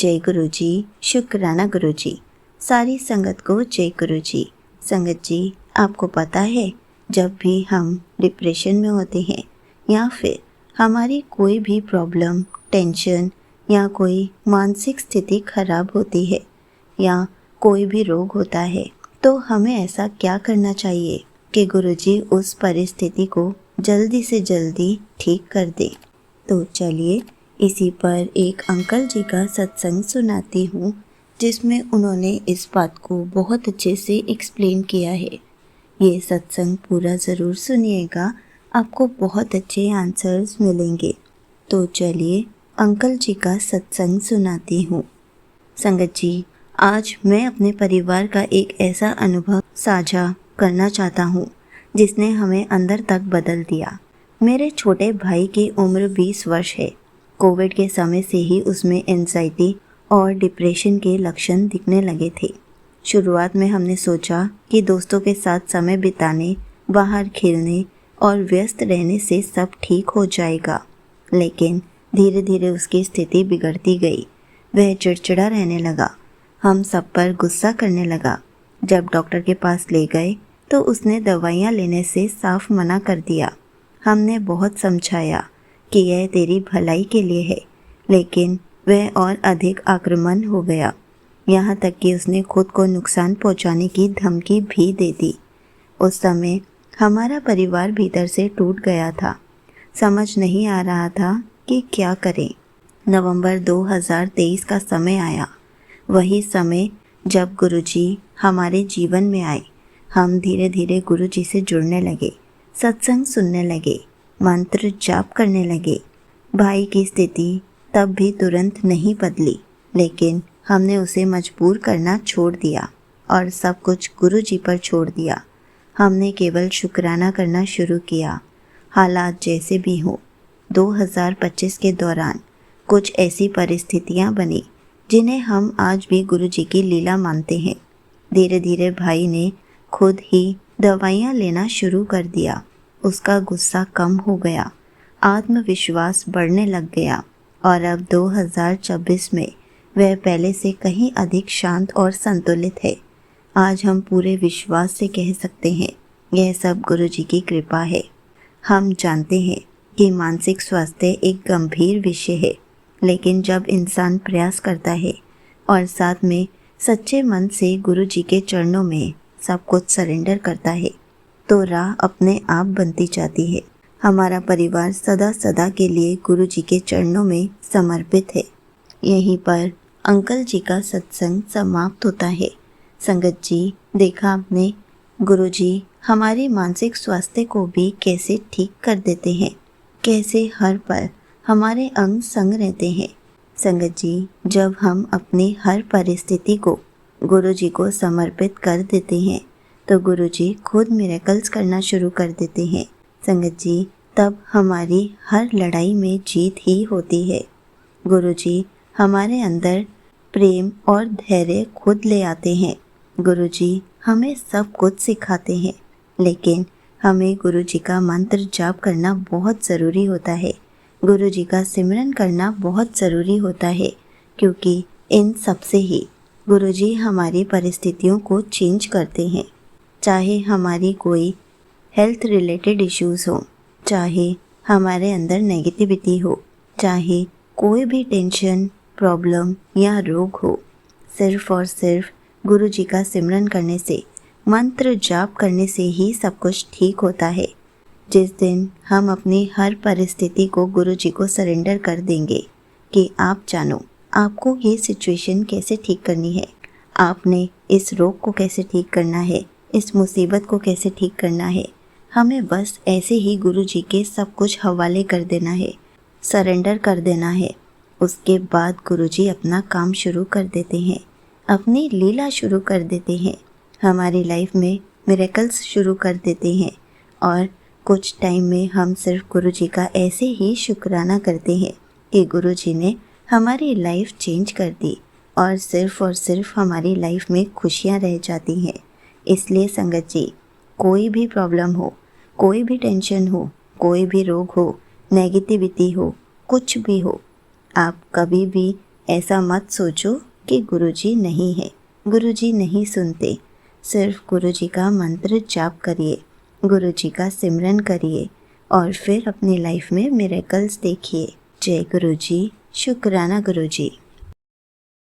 जय गुरु जी, शुक्राना गुरु जी। सारी संगत को जय गुरु जी। संगत जी, आपको पता है, जब भी हम डिप्रेशन में होते हैं या फिर हमारी कोई भी प्रॉब्लम, टेंशन या कोई मानसिक स्थिति खराब होती है या कोई भी रोग होता है, तो हमें ऐसा क्या करना चाहिए कि गुरुजी उस परिस्थिति को जल्दी से जल्दी ठीक कर दे। तो चलिए इसी पर एक अंकल जी का सत्संग सुनाती हूँ, जिसमें उन्होंने इस बात को बहुत अच्छे से एक्सप्लेन किया है। ये सत्संग पूरा ज़रूर सुनिएगा, आपको बहुत अच्छे आंसर्स मिलेंगे। तो चलिए अंकल जी का सत्संग सुनाती हूँ। संगत जी, आज मैं अपने परिवार का एक ऐसा अनुभव साझा करना चाहता हूँ जिसने हमें अंदर तक बदल दिया। मेरे छोटे भाई की उम्र 20 वर्ष है। कोविड के समय से ही उसमें एंजाइटी और डिप्रेशन के लक्षण दिखने लगे थे। शुरुआत में हमने सोचा कि दोस्तों के साथ समय बिताने, बाहर खेलने और व्यस्त रहने से सब ठीक हो जाएगा, लेकिन धीरे धीरे उसकी स्थिति बिगड़ती गई। वह चिड़चिड़ा रहने लगा, हम सब पर गुस्सा करने लगा। जब डॉक्टर के पास ले गए तो उसने दवाइयाँ लेने से साफ मना कर दिया। हमने बहुत समझाया कि यह तेरी भलाई के लिए है, लेकिन वह और अधिक आक्रामक हो गया। यहाँ तक कि उसने खुद को नुकसान पहुँचाने की धमकी भी दे दी। उस समय हमारा परिवार भीतर से टूट गया था। समझ नहीं आ रहा था कि क्या करें। नवंबर 2023 का समय आया, वही समय जब गुरुजी हमारे जीवन में आए। हम धीरे धीरे गुरुजी से जुड़ने लगे, सत्संग सुनने लगे, मंत्र जाप करने लगे। भाई की स्थिति तब भी तुरंत नहीं बदली, लेकिन हमने उसे मजबूर करना छोड़ दिया और सब कुछ गुरुजी पर छोड़ दिया। हमने केवल शुक्राना करना शुरू किया। हालात जैसे भी हों, 2025 के दौरान कुछ ऐसी परिस्थितियां बनी जिन्हें हम आज भी गुरुजी की लीला मानते हैं। धीरे धीरे भाई ने खुद ही दवाइयाँ लेना शुरू कर दिया। उसका गुस्सा कम हो गया, आत्मविश्वास बढ़ने लग गया और अब 2026 में वह पहले से कहीं अधिक शांत और संतुलित है। आज हम पूरे विश्वास से कह सकते हैं, यह सब गुरुजी की कृपा है। हम जानते हैं कि मानसिक स्वास्थ्य एक गंभीर विषय है, लेकिन जब इंसान प्रयास करता है और साथ में सच्चे मन से गुरुजी के चरणों में सब कुछ सरेंडर करता है, तो राह अपने आप बनती जाती है। हमारा परिवार सदा सदा के लिए गुरुजी के चरणों में समर्पित है। यहीं पर अंकल जी का सत्संग समाप्त होता है। संगत जी, देखा आपने, गुरुजी हमारे मानसिक स्वास्थ्य को भी कैसे ठीक कर देते हैं, कैसे हर पल हमारे अंग संग रहते हैं। संगत जी, जब हम अपनी हर परिस्थिति को गुरुजी को समर्पित कर देते हैं तो गुरुजी खुद मिरेकल्स करना शुरू कर देते हैं। संगत जी, तब हमारी हर लड़ाई में जीत ही होती है। गुरुजी हमारे अंदर प्रेम और धैर्य खुद ले आते हैं। गुरुजी हमें सब कुछ सिखाते हैं, लेकिन हमें गुरुजी का मंत्र जाप करना बहुत ज़रूरी होता है। गुरुजी का सिमरन करना बहुत ज़रूरी होता है, क्योंकि इन सब से ही गुरुजी हमारी परिस्थितियों को चेंज करते हैं। चाहे हमारी कोई हेल्थ रिलेटेड इश्यूज़ हो, चाहे हमारे अंदर नेगेटिविटी हो, चाहे कोई भी टेंशन, प्रॉब्लम या रोग हो, सिर्फ़ और सिर्फ गुरुजी का सिमरन करने से, मंत्र जाप करने से ही सब कुछ ठीक होता है। जिस दिन हम अपनी हर परिस्थिति को गुरुजी को सरेंडर कर देंगे कि आप जानो आपको ये सिचुएशन कैसे ठीक करनी है, आपने इस रोग को कैसे ठीक करना है, इस मुसीबत को कैसे ठीक करना है, हमें बस ऐसे ही गुरुजी के सब कुछ हवाले कर देना है, सरेंडर कर देना है। उसके बाद गुरुजी अपना काम शुरू कर देते हैं, अपनी लीला शुरू कर देते हैं, हमारी लाइफ में मिरेकल्स शुरू कर देते हैं और कुछ टाइम में हम सिर्फ गुरुजी का ऐसे ही शुक्राना करते हैं कि गुरुजी ने हमारी लाइफ चेंज कर दी और सिर्फ हमारी लाइफ में खुशियाँ रह जाती हैं। इसलिए संगत जी, कोई भी प्रॉब्लम हो, कोई भी टेंशन हो, कोई भी रोग हो, नेगेटिविटी हो, कुछ भी हो, आप कभी भी ऐसा मत सोचो कि गुरुजी नहीं है, गुरुजी नहीं सुनते। सिर्फ गुरुजी का मंत्र जाप करिए, गुरुजी का सिमरन करिए और फिर अपनी लाइफ में मिरेकल्स देखिए। जय गुरुजी, शुक्राना गुरुजी।